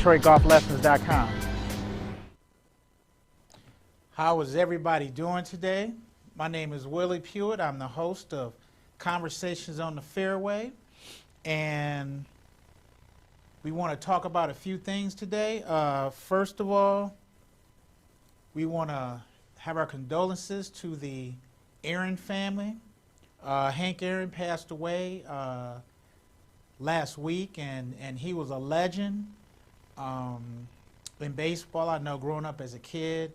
DetroitGolfLessons.com. How is everybody doing today? My name is Willie Pewitt. I'm the host of Conversations on the Fairway, and we want to talk about a few things today. First of all, we want to have our condolences to the Aaron family. Hank Aaron passed away last week, and he was a legend in baseball. I know growing up as a kid,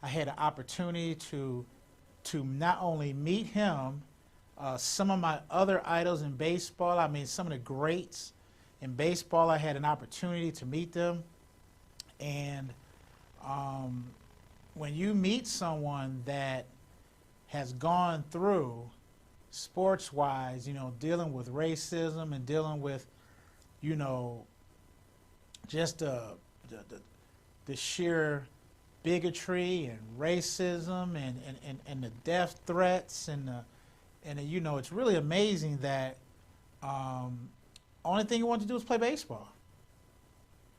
I had an opportunity to not only meet him, some of my other idols in baseball, I mean some of the greats in baseball, I had an opportunity to meet them. And when you meet someone that has gone through, sports-wise, you know, dealing with racism and dealing with, you know, just the sheer bigotry and racism and the death threats and you know, it's really amazing that only thing he wanted to do was play baseball.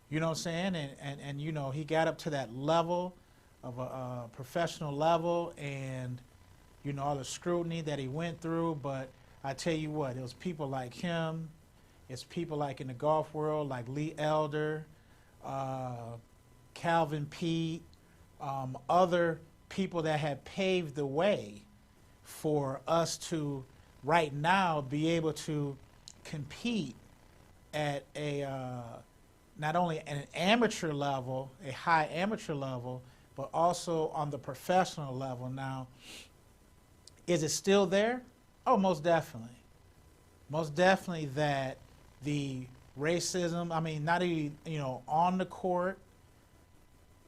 You know what I'm saying? And you know, he got up to that level of a professional level, and you know, all the scrutiny that he went through. But I tell you what, it was people like him, it's people like in the golf world, like Lee Elder, Calvin Pete, other people that have paved the way for us to right now be able to compete at a not only at an amateur level, a high amateur level, but also on the professional level. Now, is it still there? Oh, most definitely. Most definitely that the racism, I mean, not even, you know, on the court,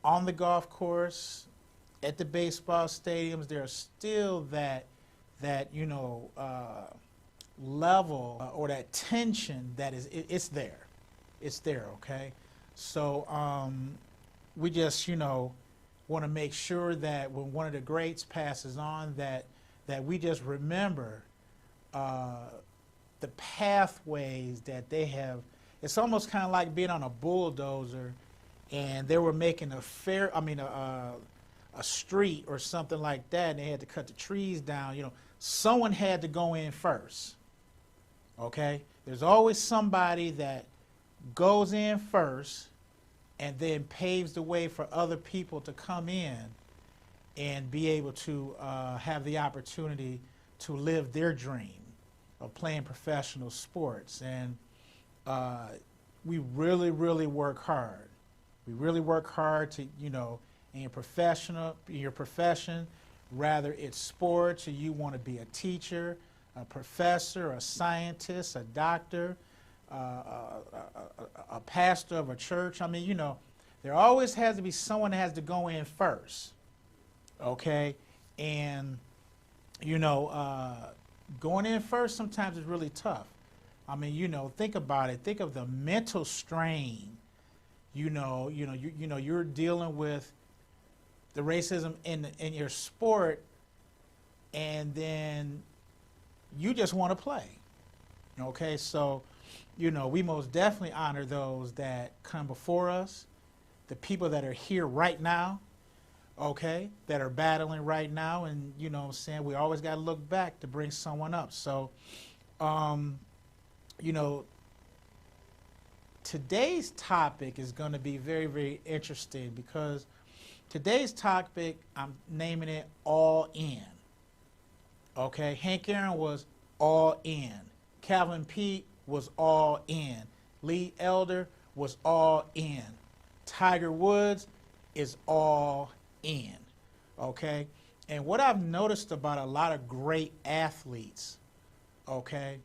on the golf course, at the baseball stadiums, there's still that you know, level or that tension that is, it's there. It's there, okay? So we just, you know, want to make sure that when one of the greats passes on, that we just remember the pathways that they have. It's almost kind of like being on a bulldozer, and they were making a street or something like that, and they had to cut the trees down. You know, someone had to go in first. Okay, there's always somebody that goes in first, and then paves the way for other people to come in and be able to have the opportunity to live their dream of playing professional sports. And we really, really work hard. We really work hard to, you know, in your profession, rather it's sports or you want to be a teacher, a professor, a scientist, a doctor, a pastor of a church. I mean, you know, there always has to be someone that has to go in first. Okay, and you know, going in first sometimes is really tough. I mean, you know, think about it. Think of the mental strain. You're dealing with the racism in your sport, and then you just want to play. Okay, so you know, we most definitely honor those that come before us, the people that are here right now. Okay, that are battling right now, and you know what I'm saying, we always got to look back to bring someone up. So, you know, today's topic is going to be very, very interesting because today's topic, I'm naming it All In. Okay, Hank Aaron was all in. Calvin Pete was all in. Lee Elder was all in. Tiger Woods is all in, okay? And what I've noticed about a lot of great athletes, okay,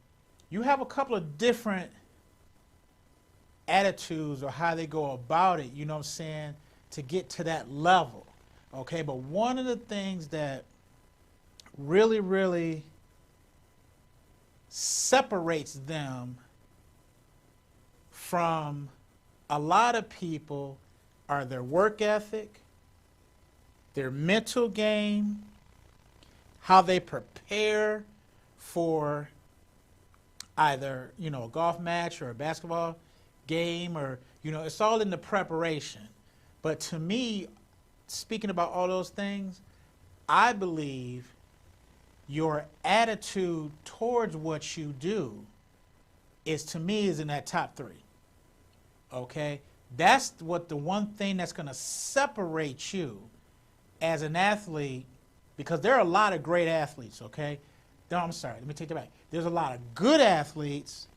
you have a couple of different attitudes or how they go about it, you know what I'm saying, to get to that level, okay? But one of the things that really, really separates them from a lot of people are their work ethic, their mental game, how they prepare for either, you know, a golf match or a basketball game, or, it's all in the preparation. But to me, speaking about all those things, I believe your attitude towards what you do to me, is in that top 3. Okay? That's the one thing that's going to separate you as an athlete, because there are a lot of great athletes, okay? No, I'm sorry, let me take that back. There's a lot of good athletes,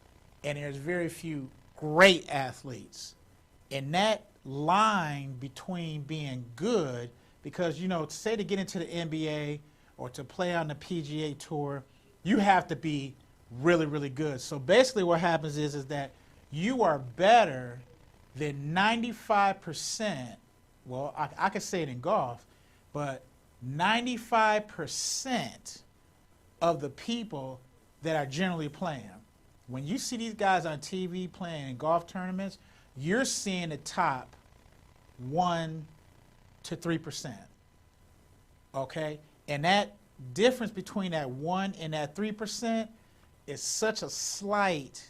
and there's very few great athletes. And that line between being good, because, say to get into the NBA or to play on the PGA Tour, you have to be really, really good. So basically what happens is that you are better than 95%, well, I could say it in golf, but 95% of the people that are generally playing. When you see these guys on TV playing in golf tournaments, you're seeing the top 1 to 3%. Okay? And that difference between that 1 and that 3% is such a slight,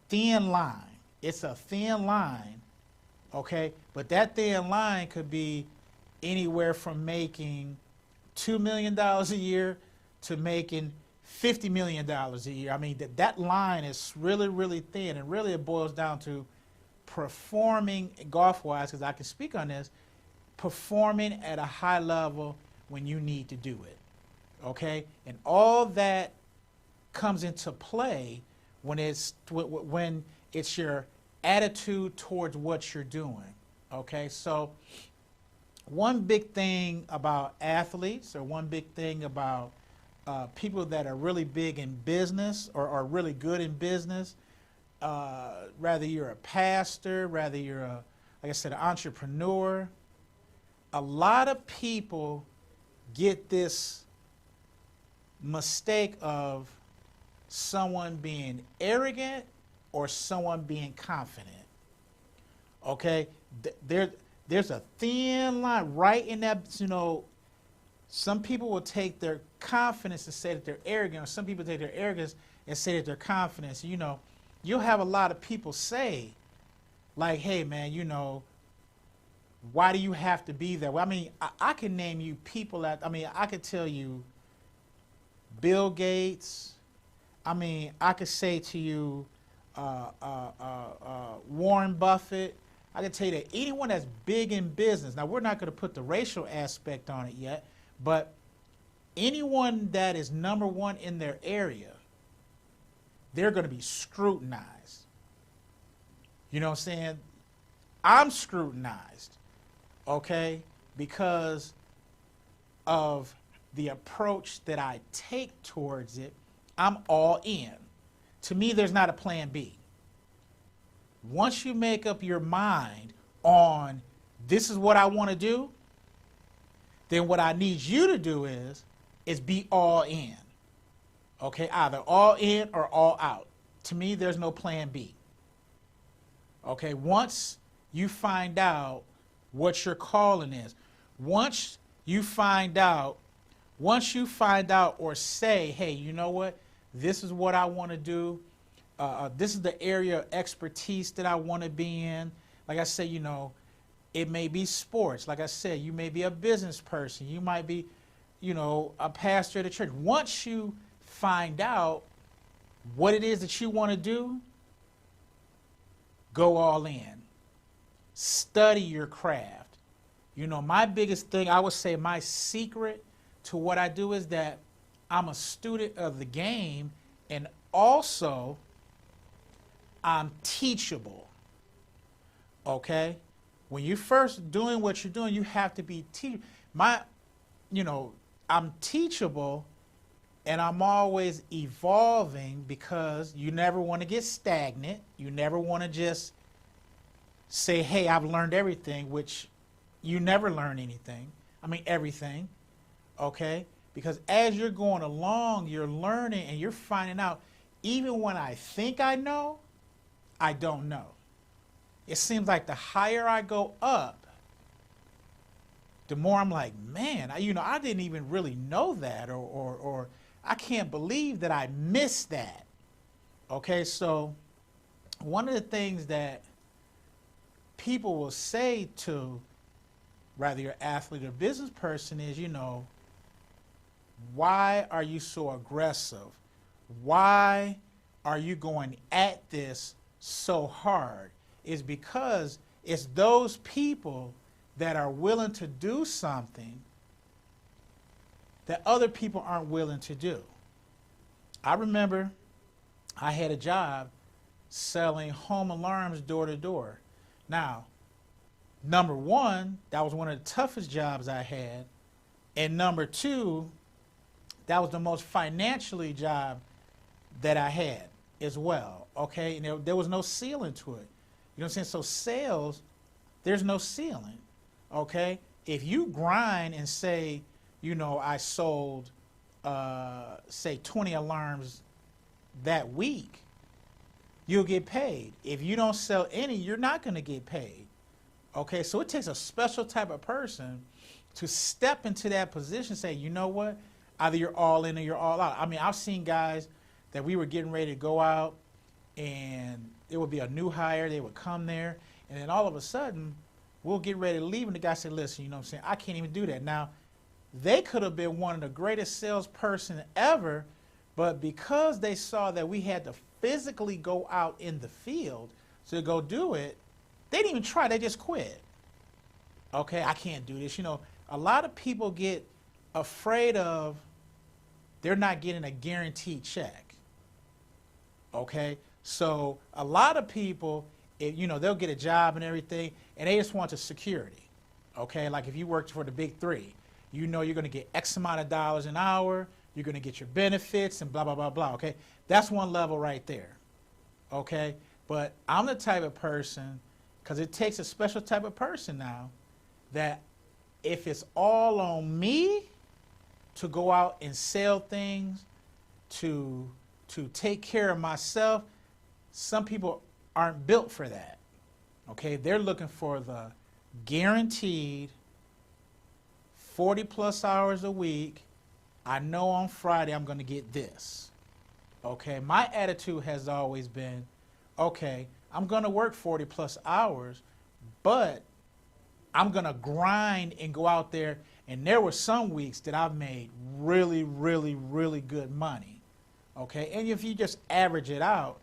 thin line. It's a thin line, okay? But that thin line could be anywhere from making $2 million a year to making $50 million a year. I mean, that line is really, really thin, and really it boils down to performing golf-wise, because I can speak on this, performing at a high level when you need to do it, okay? And all that comes into play when it's your attitude towards what you're doing, okay? So one big thing about athletes, or one big thing about people that are really big in business, or are really good in business, whether you're a pastor, whether you're like I said, an entrepreneur, a lot of people get this mistake of someone being arrogant or someone being confident. Okay? There's a thin line right in that, some people will take their confidence and say that they're arrogant, or some people take their arrogance and say that they're confident. You'll have a lot of people say, like, hey, man, why do you have to be that way? I mean, I can name you people I could tell you Bill Gates. I mean, I could say to you Warren Buffett. I could tell you that anyone that's big in business, now we're not going to put the racial aspect on it yet, but anyone that is number one in their area, they're going to be scrutinized. You know what I'm saying? I'm scrutinized, okay, because of the approach that I take towards it. I'm all in. To me, there's not a plan B. Once you make up your mind on this is what I want to do, then what I need you to do is be all in. Okay, either all in or all out. To me, there's no plan B. Okay, once you find out what your calling is, once you find out or say, hey, you know what, this is what I want to do, this is the area of expertise that I want to be in. Like I say, it may be sports. Like I said, you may be a business person. You might be, a pastor at a church. Once you find out what it is that you want to do, go all in. Study your craft. My biggest thing, I would say my secret to what I do is that I'm a student of the game, and also I'm teachable. Okay? When you're first doing what you're doing, you have to be I'm teachable, and I'm always evolving, because you never want to get stagnant. You never want to just say, hey, I've learned everything, which you never learn anything. I mean, everything. Okay? Because as you're going along, you're learning and you're finding out, even when I think I know, I don't know. It seems like the higher I go up, the more I'm like, man, I didn't even really know that, or I can't believe that I missed that. Okay, so one of the things that people will say to rather your athlete or business person is, why are you so aggressive? Why are you going at this so hard? Is because it's those people that are willing to do something that other people aren't willing to do. I remember I had a job selling home alarms door to door. Now, number one, that was one of the toughest jobs I had. And number two, that was the most financially job that I had as well, okay? And there was no ceiling to it. You know what I'm saying? So sales, there's no ceiling, okay? If you grind and say, I sold, say 20 alarms that week, you'll get paid. If you don't sell any, you're not going to get paid, okay? So it takes a special type of person to step into that position and say, you know what? Either you're all in or you're all out. I mean, I've seen guys that we were getting ready to go out, and it would be a new hire. They would come there, and then all of a sudden, we'll get ready to leave, and the guy said, listen, I can't even do that. Now, they could have been one of the greatest salesperson ever, but because they saw that we had to physically go out in the field to go do it, they didn't even try. They just quit. Okay, I can't do this. A lot of people get afraid of they're not getting a guaranteed check. Okay, so a lot of people, they'll get a job and everything, and they just want the security. Okay, like if you worked for the big three, you're going to get X amount of dollars an hour, you're going to get your benefits and blah, blah, blah, blah. Okay, that's one level right there. Okay, but I'm the type of person, because it takes a special type of person now, that if it's all on me to go out and sell things, to take care of myself, some people aren't built for that. Okay, they're looking for the guaranteed 40 plus hours a week. I know on Friday I'm going to get this. Okay, my attitude has always been, okay, I'm going to work 40 plus hours, but I'm going to grind and go out there. And there were some weeks that I've made really, really, really good money. Okay, and if you just average it out,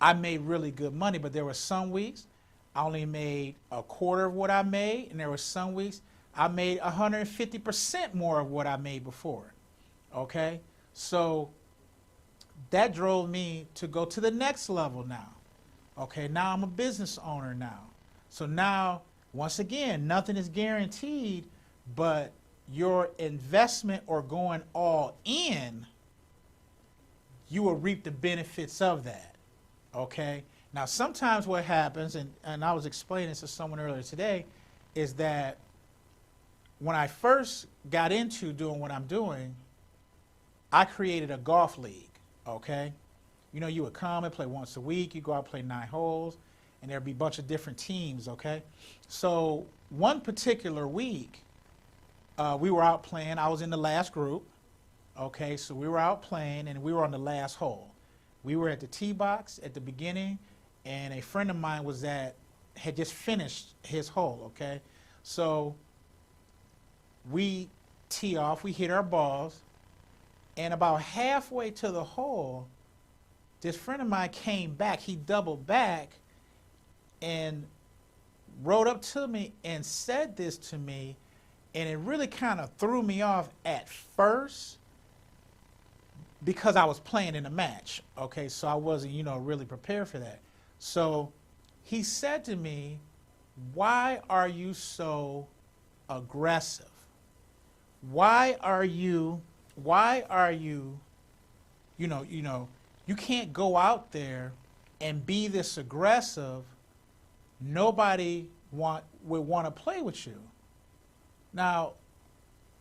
I made really good money, but there were some weeks I only made a quarter of what I made, and there were some weeks I made 150% more of what I made before. Okay, so that drove me to go to the next level now. Okay, now I'm a business owner now. So now, once again, nothing is guaranteed, but your investment or going all in, you will reap the benefits of that. Okay, now sometimes what happens, and I was explaining this to someone earlier today, is that when I first got into doing what I'm doing, I created a golf league. Okay, you would come and play once a week. You go out and play 9 holes, and there'd be a bunch of different teams. Okay, so one particular week, we were out playing. I was in the last group. Okay, so we were out playing, and we were on the last hole. We were at the tee box at the beginning, and a friend of mine had just finished his hole. Okay, so we tee off. We hit our balls. And about halfway to the hole, this friend of mine came back. He doubled back and rode up to me and said this to me, and it really kind of threw me off at first because I was playing in a match. Okay, so I wasn't, really prepared for that. So he said to me, "Why are you so aggressive? Why are you, you can't go out there and be this aggressive. Nobody would want to play with you." Now,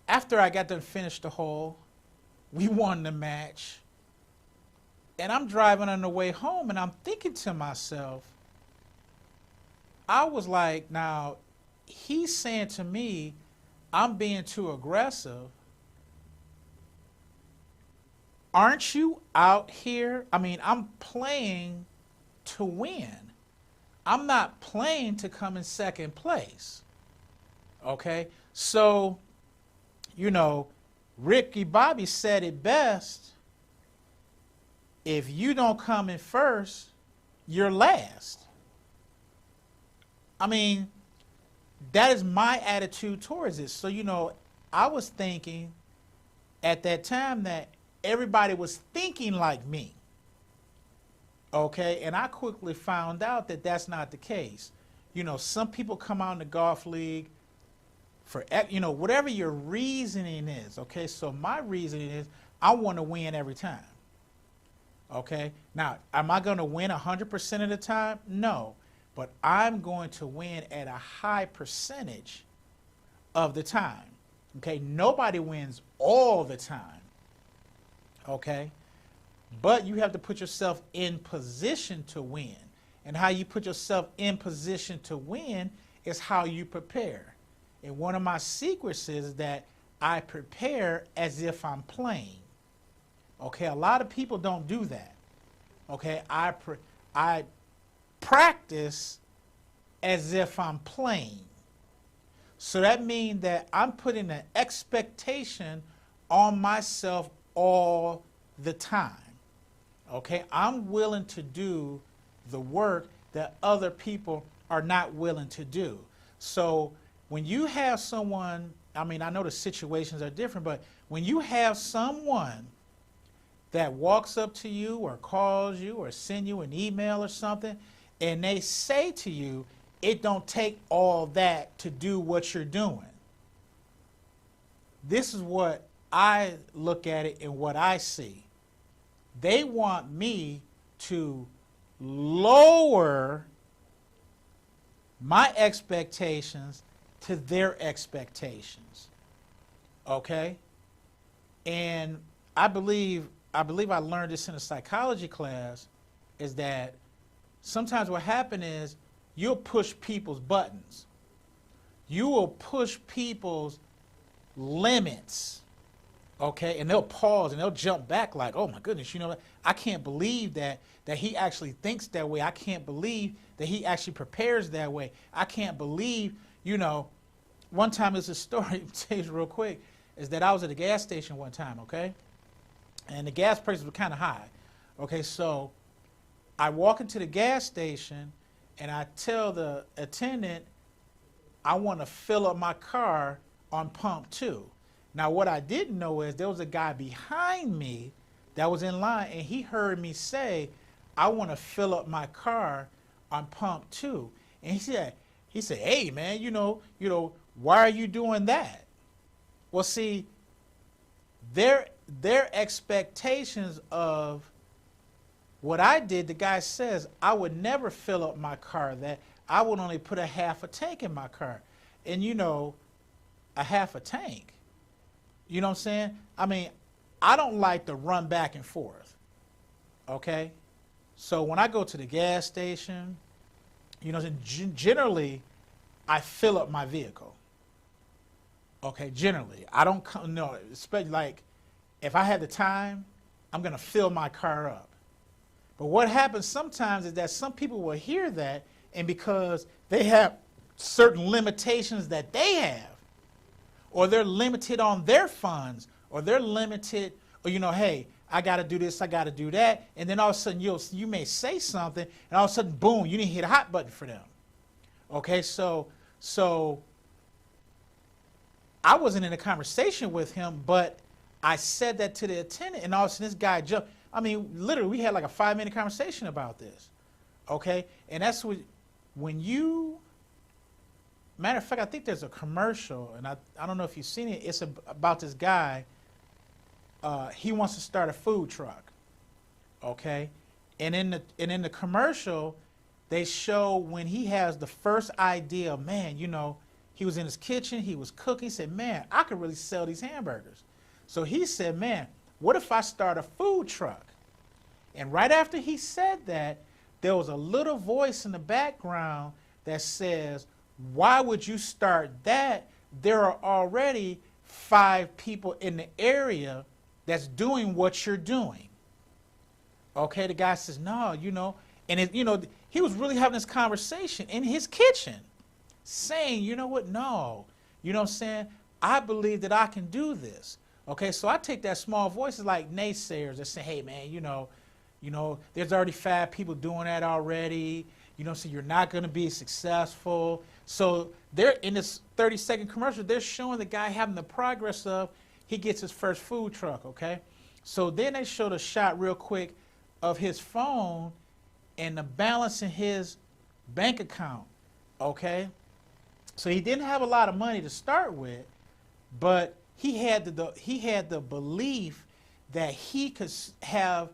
after I got done finished the hole, we won the match, and I'm driving on the way home, and I'm thinking to myself, I was like, now, he's saying to me, I'm being too aggressive. Aren't you out here? I mean, I'm playing to win. I'm not playing to come in second place. Okay? So, Ricky Bobby said it best. If you don't come in first, you're last. I mean, that is my attitude towards it. So, I was thinking at that time that everybody was thinking like me. Okay? And I quickly found out that that's not the case. Some people come out in the golf league for, whatever your reasoning is. Okay? So my reasoning is I want to win every time. Okay? Now, am I going to win 100% of the time? No. But I'm going to win at a high percentage of the time. Okay? Nobody wins all the time. Okay? But you have to put yourself in position to win. And how you put yourself in position to win is how you prepare. And one of my secrets is that I prepare as if I'm playing. Okay, a lot of people don't do that. Okay, I practice as if I'm playing. So that means that I'm putting an expectation on myself all the time. Okay, I'm willing to do the work that other people are not willing to do. So when you have someone, I know the situations are different, but when you have someone that walks up to you or calls you or send you an email or something, and they say to you, it don't take all that to do what you're doing. This is what I look at it and what I see. They want me to lower my expectations to their expectations. Okay? And I believe I learned this in a psychology class, is that sometimes what happens is you'll push people's buttons. You will push people's limits, okay? And they'll pause and they'll jump back like, oh my goodness, I can't believe that he actually thinks that way. I can't believe that he actually prepares that way. I can't believe, one time, it's a story, to tell you real quick, is that I was at a gas station one time, okay? And the gas prices were kind of high. Okay, so I walk into the gas station and I tell the attendant I want to fill up my car on pump 2. Now what I didn't know is there was a guy behind me that was in line, and he heard me say, I want to fill up my car on pump 2. And he said, hey man, why are you doing that? Well, see, their expectations of what I did, the guy says, I would never fill up my car, that I would only put a half a tank in my car. And a half a tank, you know what I'm saying? I don't like to run back and forth, okay? So when I go to the gas station, generally, I fill up my vehicle. Okay, generally. I don't come, no, especially like if I had the time, I'm going to fill my car up. But what happens sometimes is that some people will hear that, and because they have certain limitations that they have, or they're limited on their funds, or they're limited, or hey, I got to do this, I got to do that, and then all of a sudden you may say something, and all of a sudden, boom, you didn't hit a hot button for them. Okay, so I wasn't in a conversation with him, but I said that to the attendant, and all of a sudden this guy jumped. Literally, we had like a 5-minute conversation about this. Okay, and that's when you. Matter of fact, I think there's a commercial, and I don't know if you've seen it. It's about this guy. He wants to start a food truck. Okay, and in the commercial, they show when he has the first idea. Man, he was in his kitchen, he was cooking. He said, man, I could really sell these hamburgers. So he said, man, what if I start a food truck? And right after he said that, there was a little voice in the background that says, why would you start that? There are already 5 people in the area that's doing what you're doing. Okay, the guy says, no, And he was really having this conversation in his kitchen, saying, you know what, no, you know what I'm saying? I believe that I can do this. Okay, so I take that small voice as like naysayers that say, hey man, there's already 5 people doing that already, so you're not gonna be successful. So they're in this 30-second commercial, they're showing the guy having the progress of he gets his first food truck, okay? So then they showed a shot real quick of his phone and the balance in his bank account, okay? So he didn't have a lot of money to start with, but he had the belief that he could have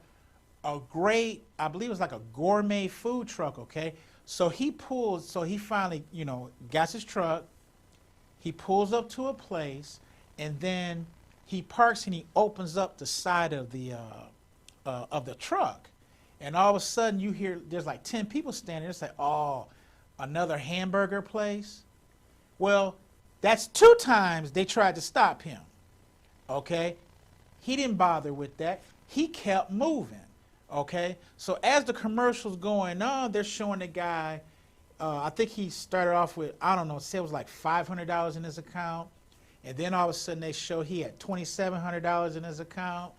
a great, I believe it was like a gourmet food truck, okay? So he finally, got his truck, he pulls up to a place, and then he parks and he opens up the side of the truck. And all of a sudden you hear there's like 10 people standing there. It's like, oh, another hamburger place? Well, that's 2 times they tried to stop him, okay? He didn't bother with that. He kept moving, okay? So as the commercial's going on, they're showing the guy, I think he started off with, I don't know, say it was like $500 in his account. And then all of a sudden they show he had $2,700 in his account.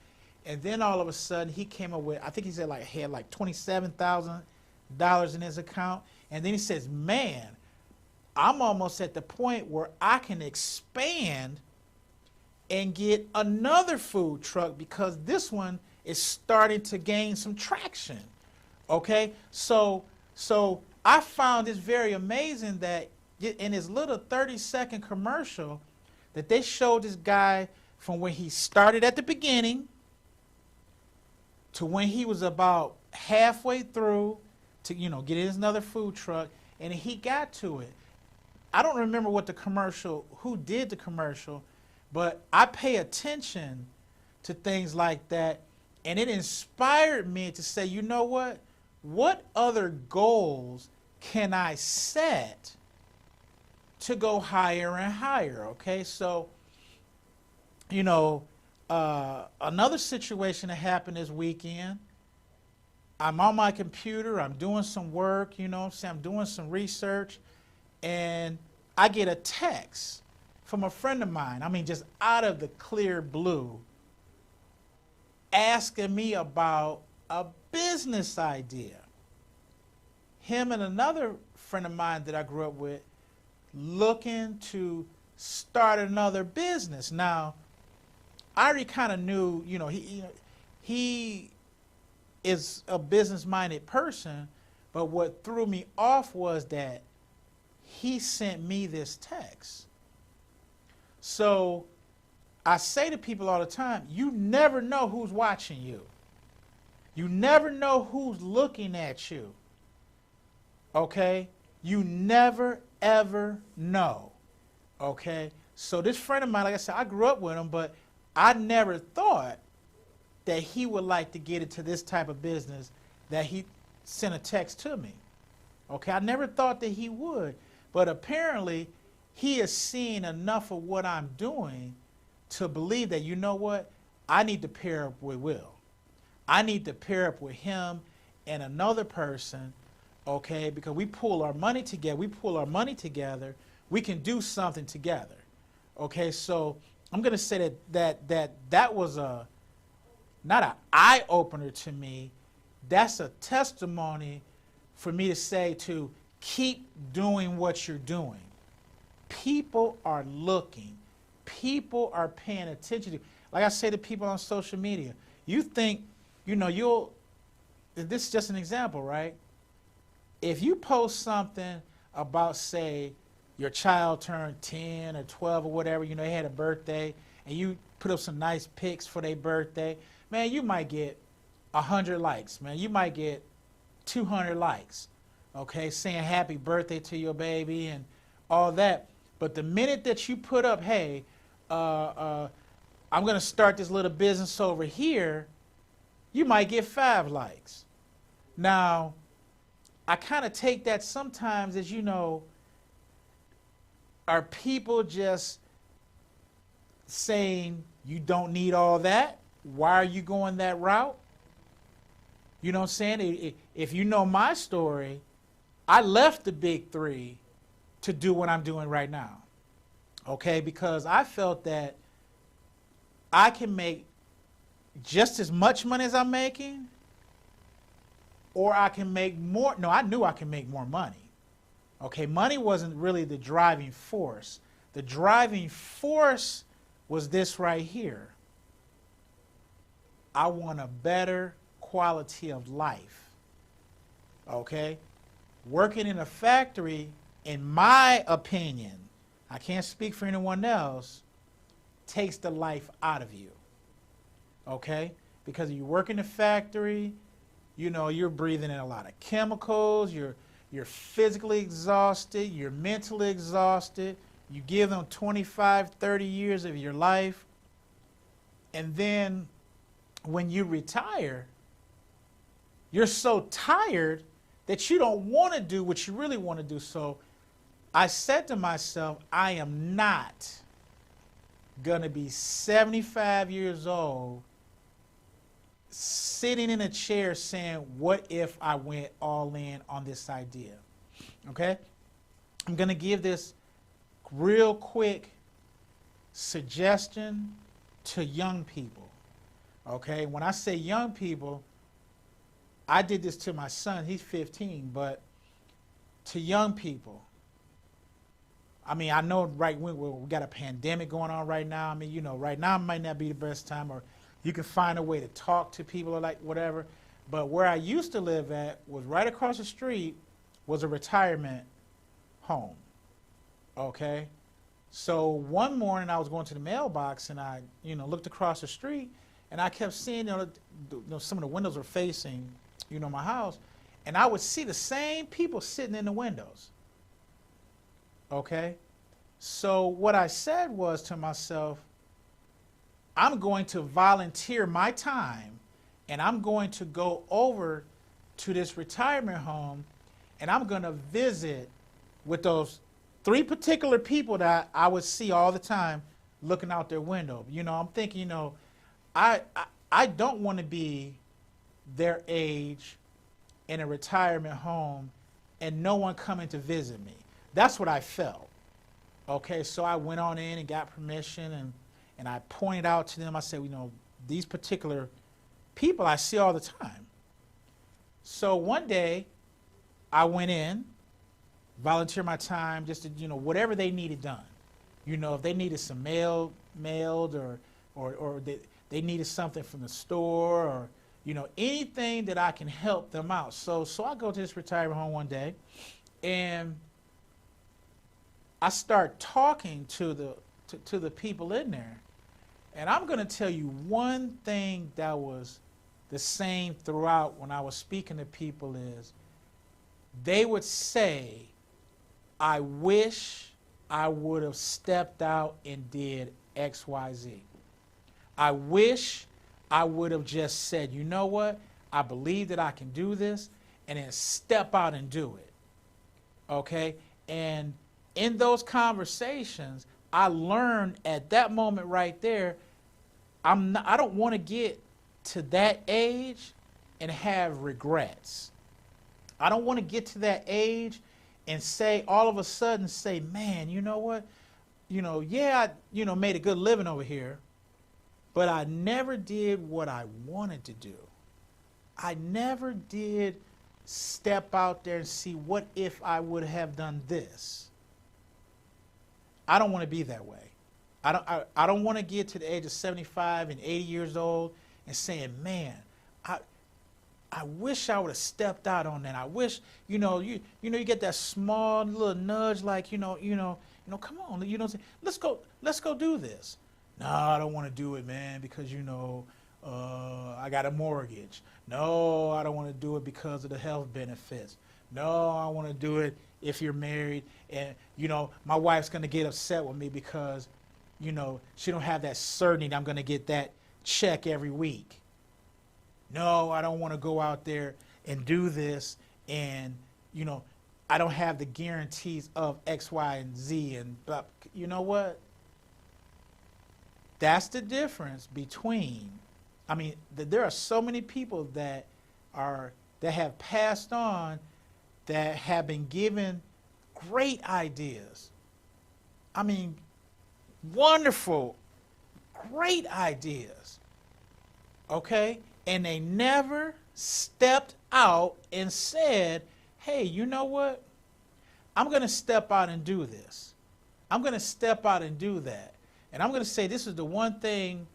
And then all of a sudden he came up with, I think he said he had like $27,000 in his account. And then he says, man, I'm almost at the point where I can expand and get another food truck because this one is starting to gain some traction. Okay? So I found this very amazing that in his little 30-second commercial that they showed this guy from when he started at the beginning to when he was about halfway through to, get his another food truck, and he got to it. I don't remember who did the commercial, but I pay attention to things like that, and it inspired me to say, you know what? What other goals can I set to go higher and higher, okay? So, another situation that happened this weekend, I'm on my computer, I'm doing some work, I'm doing some research, and I get a text from a friend of mine, just out of the clear blue, asking me about a business idea. Him and another friend of mine that I grew up with looking to start another business. Now, I already kind of knew, he is a business-minded person, but what threw me off was that he sent me this text. So I say to people all the time, you never know who's watching you. You never know who's looking at you. Okay? You never, ever know. Okay? So this friend of mine, like I said, I grew up with him, but I never thought that he would like to get into this type of business that he sent a text to me. Okay? I never thought that he would. But apparently, he has seen enough of what I'm doing to believe that, you know what? I need to pair up with Will. I need to pair up with him and another person, okay? Because we pull our money together, we can do something together. Okay, so I'm going to say that was not an eye-opener to me. That's a testimony for me to say to keep doing what you're doing. People are looking. People are paying attention to you. Like I say to people on social media, you think, this is just an example, right? If you post something about, say, your child turned 10 or 12 or whatever, they had a birthday, and you put up some nice pics for their birthday, man, you might get 100 likes, man. You might get 200 likes, okay, saying happy birthday to your baby and all that. But the minute that you put up, hey, I'm going to start this little business over here, you might get 5 likes. Now, I kind of take that sometimes as, are people just saying you don't need all that? Why are you going that route? You know what I'm saying? If you know my story, I left the big three to do what I'm doing right now. Okay? Because I felt that I can make just as much money as I'm making, or I can make more. No, I knew I can make more money. Okay? Money wasn't really the driving force. The driving force was this right here. I want a better quality of life. Okay? Working in a factory, in my opinion, I can't speak for anyone else, takes the life out of you. Okay? Because you work in a factory, you know, you're breathing in a lot of chemicals, you're physically exhausted, you're mentally exhausted. You give them 25, 30 years of your life, and then when you retire, you're so tired that you don't want to do what you really want to do. So I said to myself, I am not going to be 75 years old sitting in a chair saying, what if I went all in on this idea? Okay? I'm going to give this real quick suggestion to young people. Okay? When I say young people, I did this to my son. He's 15, but to young people, I mean, I know right when we got a pandemic going on right now. I mean, you know, right now might not be the best time, or you can find a way to talk to people or like whatever. But where I used to live at was right across the street was a retirement home. Okay? So one morning I was going to the mailbox and I, you know, looked across the street and I kept seeing, some of the windows were facing, my house, and I would see the same people sitting in the windows. Okay? So what I said was to myself, I'm going to volunteer my time and I'm going to go over to this retirement home and I'm going to visit with those 3 particular people that I would see all the time looking out their window. I'm thinking, I don't want to be their age in a retirement home and no one coming to visit me. That's what I felt. Okay, so I went on in and got permission and I pointed out to them, I said, these particular people I see all the time. So one day I went in, volunteered my time just to, whatever they needed done. If they needed some mailed or they needed something from the store or, anything that I can help them out. So I go to this retirement home one day and I start talking to the people in there. And I'm going to tell you one thing that was the same throughout when I was speaking to people is they would say, I wish I would have stepped out and did X, Y, Z. I wish I would have just said, you know what? I believe that I can do this, and then step out and do it. Okay? And in those conversations, I learned at that moment right there, I don't want to get to that age and have regrets. I don't want to get to that age and say, all of a sudden say, man, you know what? I made a good living over here, but I never did what I wanted to do. I never did step out there and see what if I would have done this. I don't want to be that way. I don't want to get to the age of 75 and 80 years old and saying, man, I wish I would have stepped out on that. I wish, you get that small little nudge like, come on, let's go do this. No, I don't want to do it, man, because, I got a mortgage. No, I don't want to do it because of the health benefits. No, I want to do it if you're married and, my wife's going to get upset with me because, she don't have that certainty I'm going to get that check every week. No, I don't want to go out there and do this and, I don't have the guarantees of X, Y, and Z and blah. You know what? That's the difference between, there are so many people that are that have passed on, that have been given great ideas. I mean, wonderful, great ideas. Okay? And they never stepped out and said, hey, you know what? I'm going to step out and do this. I'm going to step out and do that. And I'm going to say this is the one thing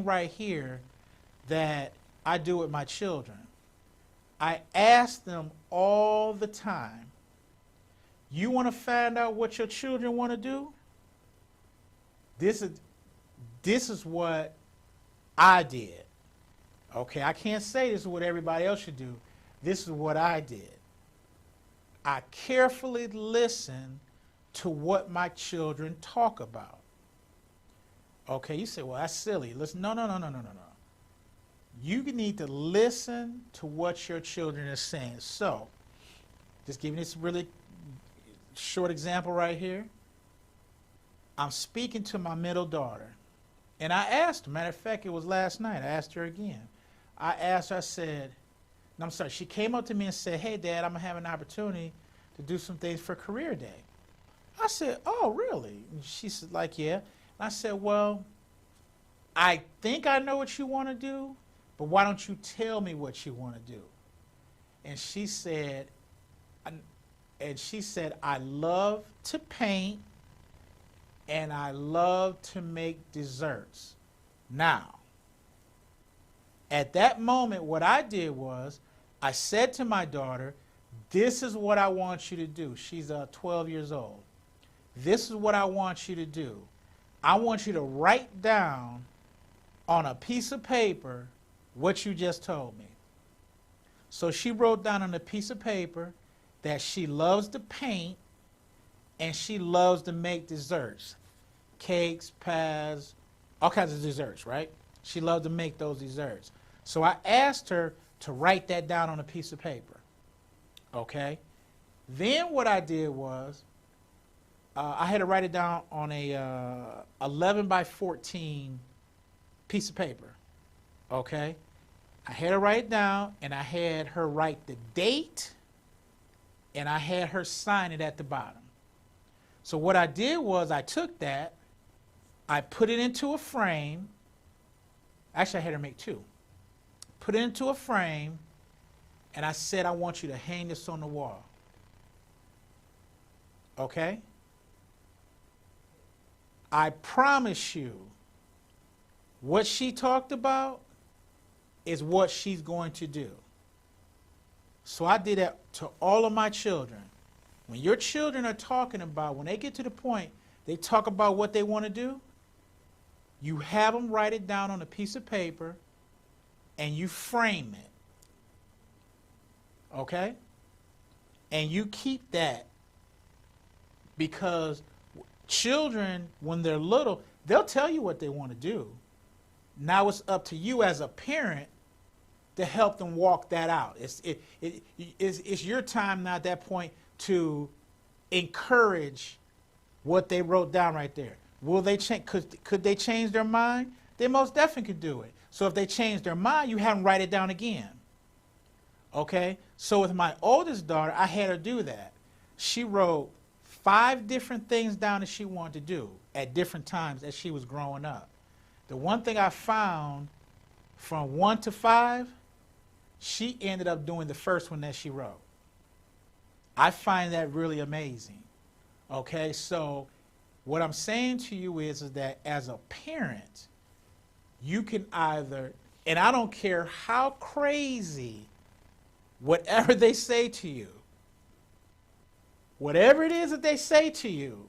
right here that I do with my children. I ask them all the time, you want to find out what your children want to do? This is what I did. Okay, I can't say this is what everybody else should do. This is what I did. I carefully listen to what my children talk about. Okay, you say, well, that's silly. Listen, no. You need to listen to what your children are saying. So, just giving this really short example right here. I'm speaking to my middle daughter. And I asked her, matter of fact, it was last night. I asked her again. I asked her, I said, no, I'm sorry, she came up to me and said, hey, Dad, I'm going to have an opportunity to do some things for Career Day. I said, oh, really? And she said, like, yeah. And I said, well, I think I know what you want to do, but why don't you tell me what you want to do? And she said, I love to paint and I love to make desserts. Now, at that moment, what I did was I said to my daughter, this is what I want you to do. She's 12 years old. This is what I want you to do. I want you to write down on a piece of paper what you just told me. So she wrote down on a piece of paper that she loves to paint and she loves to make desserts. Cakes, pies, all kinds of desserts, right? She loved to make those desserts. So I asked her to write that down on a piece of paper. Okay? Then what I did was, I had to write it down on a 11 by 14 piece of paper. Okay? I had her write it down, and I had her write the date, and I had her sign it at the bottom. So what I did was I took that, I put it into a frame. Actually, I had her make two. Put it into a frame, and I said, I want you to hang this on the wall. Okay? I promise you, what she talked about is what she's going to do. So I did that to all of my children. When your children are talking about, when they get to the point they talk about what they want to do, you have them write it down on a piece of paper and you frame it. Okay? And you keep that, because children, when they're little, they'll tell you what they want to do. Now it's up to you as a parent to help them walk that out. It's your time now at that point to encourage what they wrote down right there. Will they change? Could they change their mind? They most definitely could do it. So if they change their mind, you have them write it down again. Okay? So with my oldest daughter, I had her do that. She wrote 5 different things down that she wanted to do at different times as she was growing up. The one thing I found, from 1 to 5, she ended up doing the first one that she wrote. I find that really amazing. Okay, so what I'm saying to you is that as a parent, you can either, and I don't care how crazy, whatever they say to you, whatever it is that they say to you,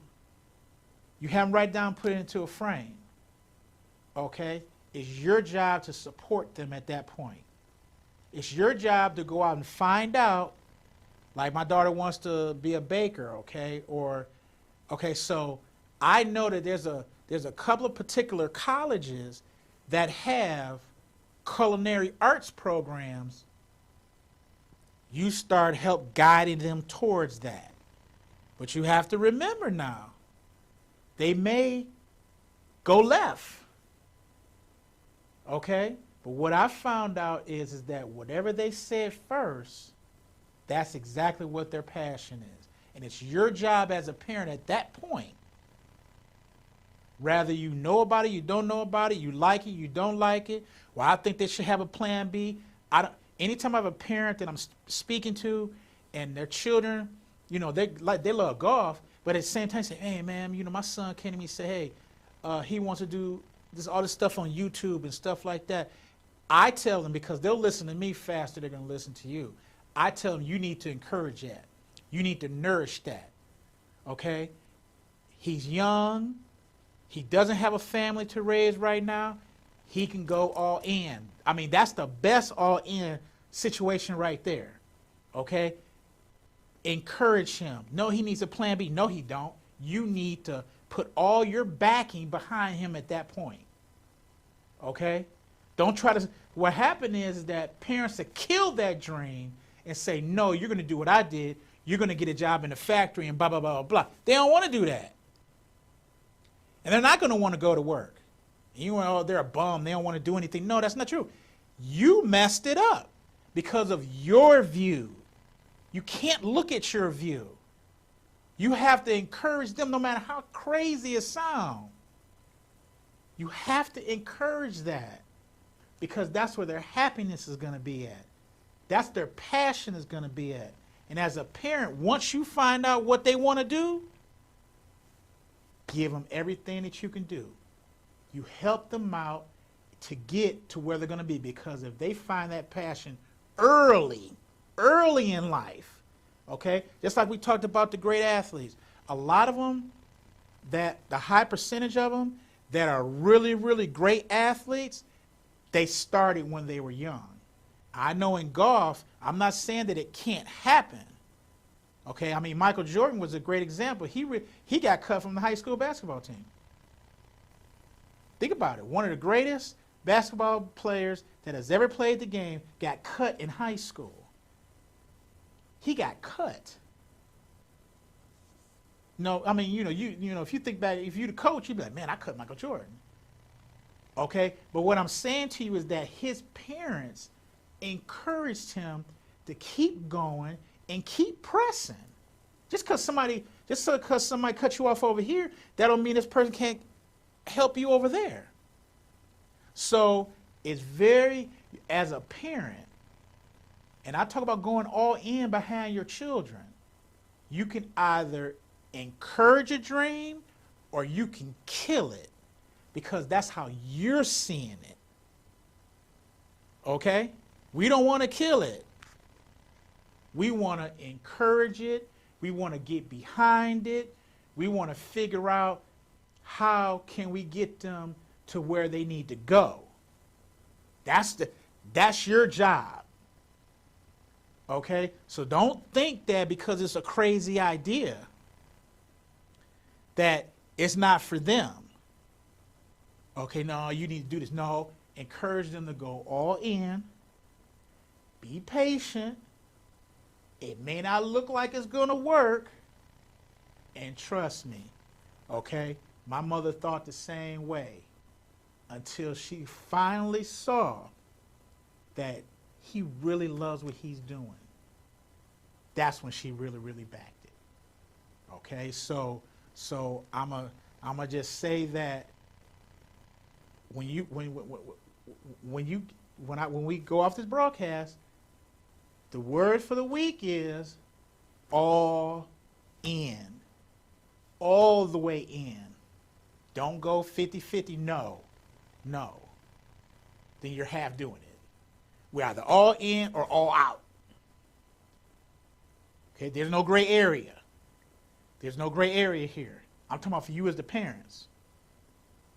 you have them write down, put it into a frame. Okay? It's your job to support them at that point. It's your job to go out and find out, like my daughter wants to be a baker, okay? Or, okay, so I know that there's a couple of particular colleges that have culinary arts programs. You start help guiding them towards that. But you have to remember now, they may go left. Okay? But what I found out is that whatever they said first, that's exactly what their passion is. And it's your job as a parent at that point, rather you know about it, you don't know about it, you like it, you don't like it. Well, I think they should have a plan B. Anytime I have a parent that I'm speaking to and their children, they love golf, but at the same time say, hey man, my son came to me and said, hey, he wants to do all this stuff on YouTube and stuff like that. I tell them, because they'll listen to me faster, they're going to listen to you. I tell them, you need to encourage that. You need to nourish that. Okay? He's young. He doesn't have a family to raise right now. He can go all in. I mean, that's the best all in situation right there. Okay? Encourage him. No, he needs a plan B. No, he don't. You need to put all your backing behind him at that point. Okay? Don't try to. What happened is that parents have killed that dream and say, no, you're going to do what I did. You're going to get a job in the factory and blah, blah, blah, blah. They don't want to do that. And they're not going to want to go to work. They're a bum. They don't want to do anything. No, that's not true. You messed it up because of your view. You can't look at your view. You have to encourage them no matter how crazy it sounds. You have to encourage that because that's where their happiness is going to be at. That's their passion is going to be at. And as a parent, once you find out what they want to do, give them everything that you can do. You help them out to get to where they're going to be, because if they find that passion early in life, okay, just like we talked about the great athletes, a lot of them, that the high percentage of them that are really, really great athletes, they started when they were young. I know in golf, I'm not saying that it can't happen. Okay, I mean, Michael Jordan was a great example. He got cut from the high school basketball team. Think about it. One of the greatest basketball players that has ever played the game got cut in high school. He got cut. No, I mean, if you think back, if you're the coach, you'd be like, man, I cut Michael Jordan. Okay, but what I'm saying to you is that his parents encouraged him to keep going and keep pressing. Just because somebody cut you off over here, that don't mean this person can't help you over there. So it's as a parent, and I talk about going all in behind your children, you can either encourage a dream or you can kill it, because that's how you're seeing it. Okay? We don't want to kill it. We want to encourage it. We want to get behind it. We want to figure out how can we get them to where they need to go. That's your job. Okay? So don't think that because it's a crazy idea that it's not for them. Okay, no, you need to do this. No, encourage them to go all in. Be patient. It may not look like it's going to work. And trust me, okay? My mother thought the same way until she finally saw that he really loves what he's doing. That's when she really, really backed it. Okay, so I'm a just say that when we go off this broadcast, the word for the week is all in. All the way in. Don't go 50-50. No. Then you're half doing it. We're either all in or all out. Okay, there's no gray area. There's no gray area here. I'm talking about for you as the parents.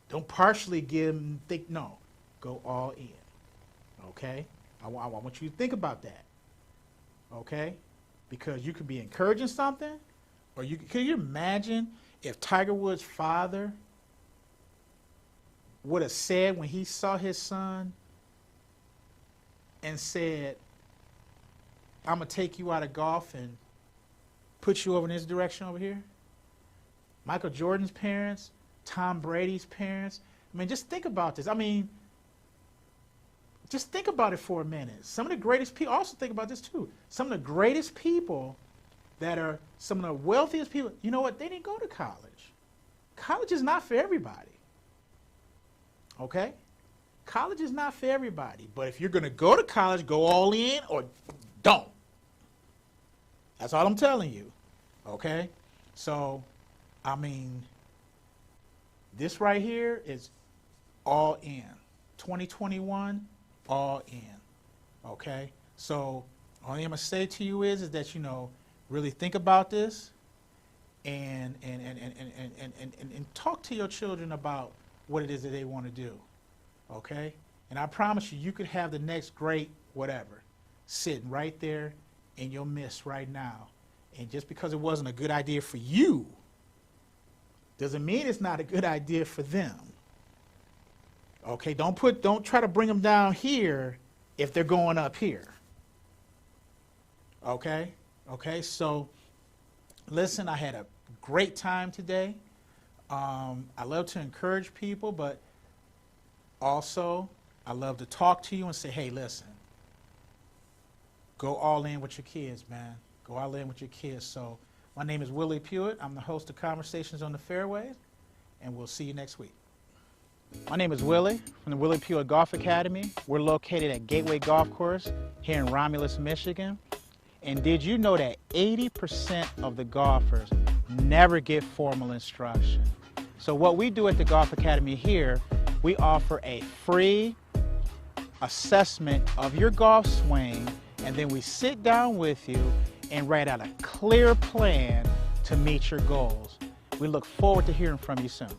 Don't partially give them, no. Go all in. Okay? I want you to think about that. Okay? Because you could be encouraging something, or can you imagine if Tiger Woods' father would have said when he saw his son and said, I'm going to take you out of golf and put you over in this direction over here? Michael Jordan's parents, Tom Brady's parents. I mean, just think about this. I mean, just think about it for a minute. Some of the greatest people, also think about this too, some of the greatest people that are some of the wealthiest people, you know what, they didn't go to college. College is not for everybody, okay? College is not for everybody, but if you're gonna go to college, go all in or don't. That's all I'm telling you, okay? So, I mean, this right here is all in. 2021, all in, okay? So, only I'm gonna say to you is that, you know, really think about this and talk to your children about what it is that they want to do, okay? And I promise you, you could have the next great whatever sitting right there in your midst right now. And just because it wasn't a good idea for you doesn't mean it's not a good idea for them. Okay, don't try to bring them down here if they're going up here. Okay? Okay, so listen, I had a great time today. I love to encourage people, but also I love to talk to you and say, hey, listen, go all in with your kids, man. Go all in with your kids. So my name is Willie Pewitt. I'm the host of Conversations on the Fairway, and we'll see you next week. My name is Willie from the Willie Pewitt Golf Academy. We're located at Gateway Golf Course here in Romulus, Michigan. And did you know that 80% of the golfers never get formal instruction? So what we do at the Golf Academy here, we offer a free assessment of your golf swing, and then we sit down with you and write out a clear plan to meet your goals. We look forward to hearing from you soon.